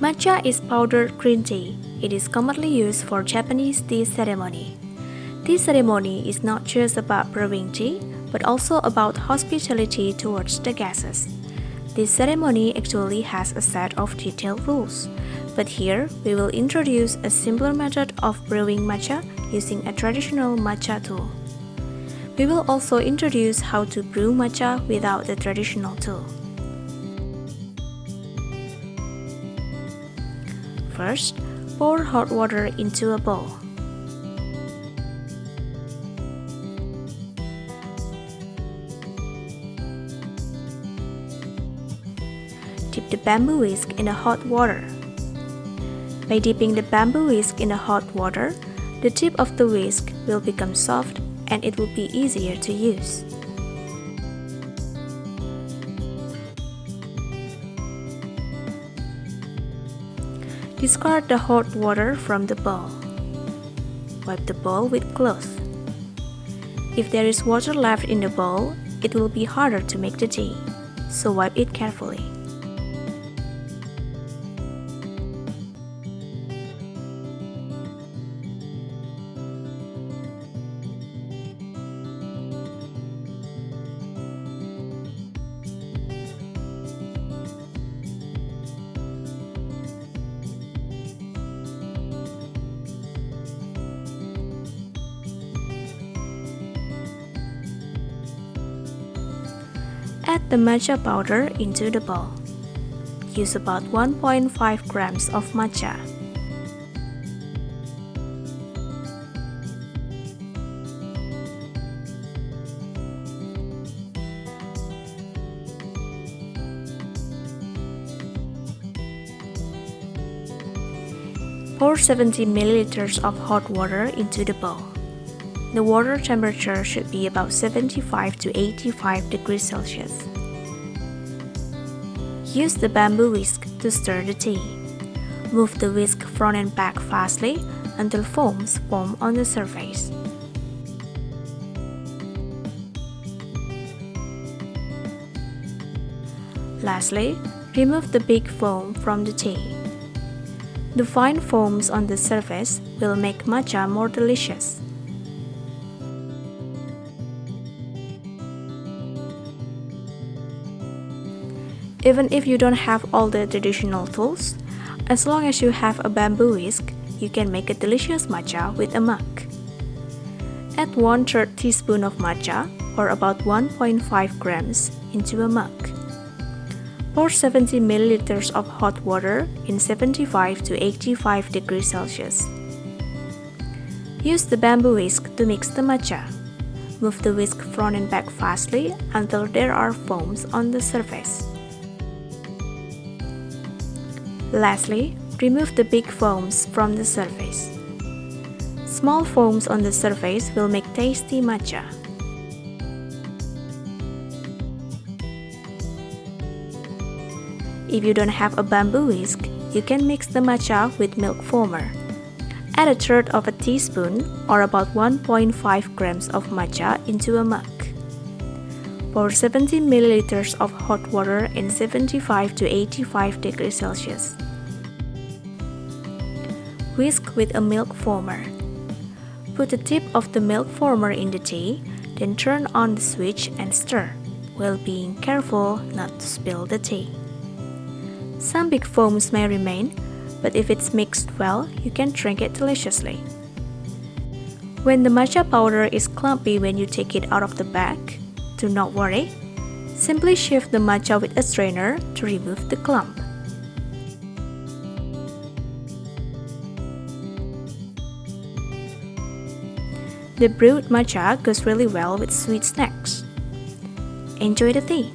Matcha is powdered green tea. It is commonly used for Japanese tea ceremony. Tea ceremony is not just about brewing tea, but also about hospitality towards the guests. This ceremony actually has a set of detailed rules, but here we will introduce a simpler method of brewing matcha using a traditional matcha tool. We will also introduce how to brew matcha without the traditional tool. First, pour hot water into a bowl. Dip the bamboo whisk in the hot water. By dipping the bamboo whisk in the hot water, the tip of the whisk will become soft and it will be easier to use. Discard the hot water from the bowl. Wipe the bowl with cloth. If there is water left in the bowl, it will be harder to make the tea, so wipe it carefully. Add the matcha powder into the bowl. Use about 1.5 grams of matcha. Pour 70 milliliters of hot water into the bowl. The water temperature should be about 75 to 85 degrees Celsius. Use the bamboo whisk to stir the tea. Move the whisk front and back fastly until foams form on the surface. Lastly, remove the big foam from the tea. The fine foams on the surface will make matcha more delicious. Even if you don't have all the traditional tools, as long as you have a bamboo whisk, you can make a delicious matcha with a mug. Add 1/3 teaspoon of matcha, or about 1.5 grams, into a mug. Pour 70 milliliters of hot water in 75 to 85 degrees Celsius. Use the bamboo whisk to mix the matcha. Move the whisk front and back fastly until there are foams on the surface. Lastly, remove the big foams from the surface. Small foams on the surface will make tasty matcha. If you don't have a bamboo whisk, you can mix the matcha with milk foamer. Add 1/3 of a teaspoon, or about 1.5 grams of matcha into a mug. Pour 70 milliliters of hot water in 75 to 85 degrees Celsius. Whisk with a milk foamer. Put the tip of the milk foamer in the tea, then turn on the switch and stir, while being careful not to spill the tea. Some big foams may remain, but if it's mixed well, you can drink it deliciously. When the matcha powder is clumpy when you take it out of the bag, do not worry. Simply shift the matcha with a strainer to remove the clump. The brewed matcha goes really well with sweet snacks. Enjoy the tea!